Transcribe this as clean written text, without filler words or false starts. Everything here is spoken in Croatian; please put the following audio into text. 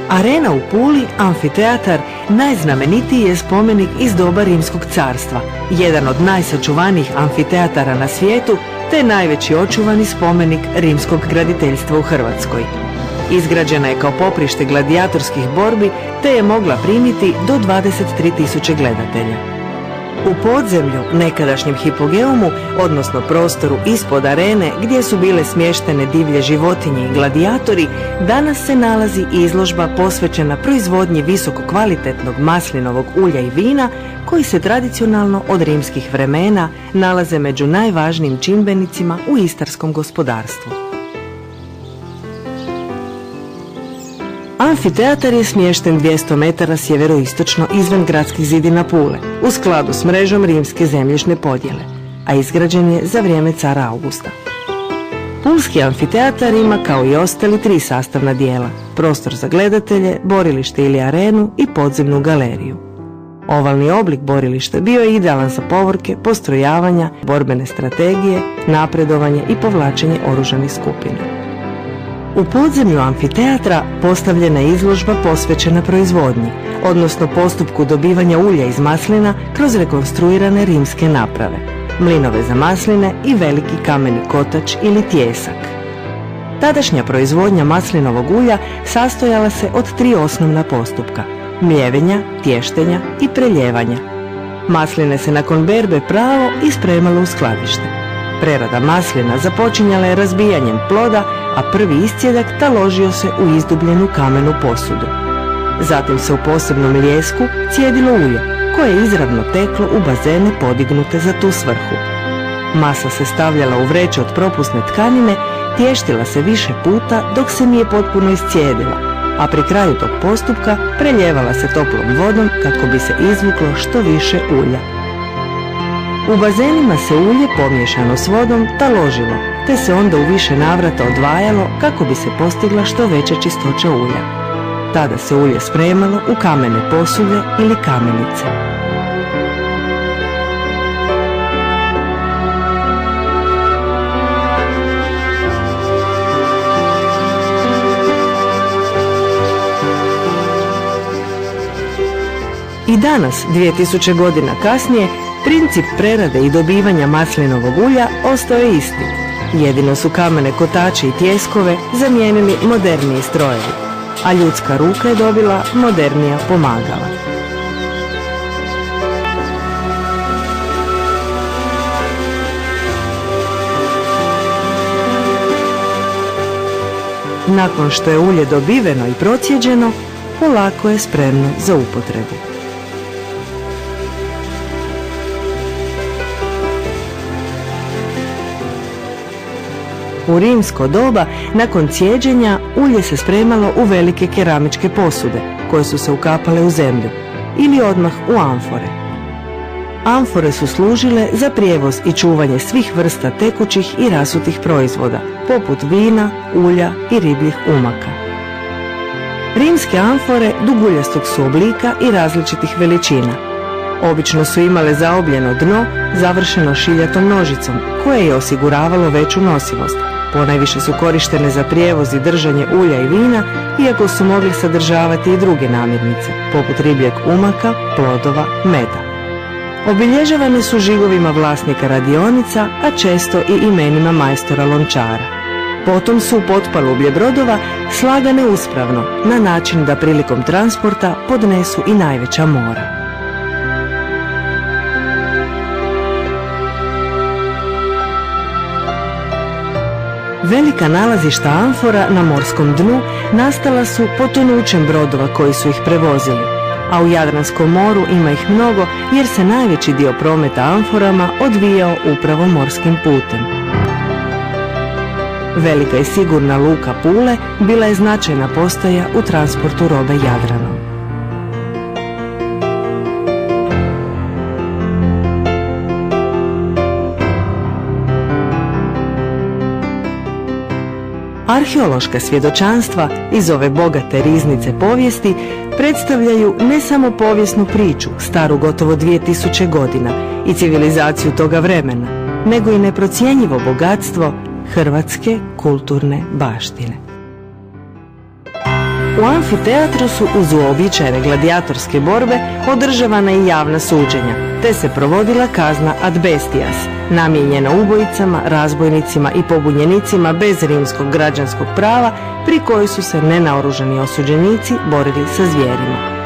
Arena u Puli, amfiteatar, najznamenitiji je spomenik iz doba Rimskog carstva, jedan od najsačuvanijih amfiteatara na svijetu, te najveći očuvani spomenik rimskog graditeljstva u Hrvatskoj. Izgrađena je kao poprište gladijatorskih borbi, te je mogla primiti do 23.000 gledatelja. U podzemlju, nekadašnjem hipogeumu, odnosno prostoru ispod arene gdje su bile smještene divlje životinje i gladijatori, danas se nalazi izložba posvećena proizvodnji visoko kvalitetnog maslinovog ulja i vina koji se tradicionalno od rimskih vremena nalaze među najvažnijim čimbenicima u istarskom gospodarstvu. Amfiteatar je smješten 200 metara sjeveroistočno izvan gradskih zidina Pule, u skladu s mrežom rimske zemljišne podjele, a izgrađen je za vrijeme cara Augusta. Pulski amfiteatar ima, kao i ostali, 3 sastavna dijela: prostor za gledatelje, borilište ili arenu i podzemnu galeriju. Ovalni oblik borilišta bio je idealan za povorke, postrojavanja, borbene strategije, napredovanje i povlačenje oružanih skupina. U podzemlju amfiteatra postavljena je izložba posvećena proizvodnji, odnosno postupku dobivanja ulja iz maslina kroz rekonstruirane rimske naprave, mlinove za masline i veliki kameni kotač ili tjesak. Tadašnja proizvodnja maslinovog ulja sastojala se od 3 osnovna postupka: mljevenja, tještenja i preljevanja. Masline se nakon berbe pravo i spremalo u skladište. Prerada maslina započinjala je razbijanjem ploda, a prvi iscjedak taložio se u izdubljenu kamenu posudu. Zatim se u posebnom ljesku cijedilo ulje, koje je izravno teklo u bazene podignute za tu svrhu. Masa se stavljala u vreće od propusne tkanine, tještila se više puta dok se nije potpuno iscijedila, a pri kraju tog postupka preljevala se toplom vodom kako bi se izvuklo što više ulja. U bazenima se ulje pomiješano s vodom taložilo, te se onda u više navrata odvajalo kako bi se postigla što veća čistoća ulja. Tada se ulje spremalo u kamene posude ili kamenice. I danas, 2000 godina kasnije, princip prerade i dobivanja maslinovog ulja ostao je isti. Jedino su kamene kotače i tjeskove zamijenili moderniji strojevi, a ljudska ruka je dobila modernija pomagala. Nakon što je ulje dobiveno i procijeđeno, polako je spremno za upotrebu. U rimsko doba, nakon cijeđenja, ulje se spremalo u velike keramičke posude, koje su se ukapale u zemlju, ili odmah u amfore. Amfore su služile za prijevoz i čuvanje svih vrsta tekućih i rasutih proizvoda, poput vina, ulja i ribljih umaka. Rimske amfore duguljastog su oblika i različitih veličina. Obično su imale zaobljeno dno, završeno šiljatom nožicom, koje je osiguravalo veću nosivost. Ponajviše su korištene za prijevoz i držanje ulja i vina, iako su mogli sadržavati i druge namirnice, poput ribljeg umaka, plodova, meda. Obilježavane su žigovima vlasnika radionica, a često i imenima majstora lončara. Potom su u potpalublje brodova slagane uspravno, na način da prilikom transporta podnesu i najveća mora. Velika nalazišta amfora na morskom dnu nastala su potonućem brodova koji su ih prevozili, a u Jadranskom moru ima ih mnogo jer se najveći dio prometa amforama odvijao upravo morskim putem. Velika i sigurna luka Pule bila je značajna postaja u transportu robe Jadranom. Arheološka svjedočanstva iz ove bogate riznice povijesti predstavljaju ne samo povijesnu priču, staru gotovo 2000 godina i civilizaciju toga vremena, nego i neprocjenjivo bogatstvo hrvatske kulturne baštine. U amfiteatru su uz uobičajene gladijatorske borbe održavana i javna suđenja, te se provodila kazna ad bestias, namijenjena ubojicama, razbojnicima i pobunjenicima bez rimskog građanskog prava, pri kojoj su se nenaoružani osuđenici borili sa zvijerima.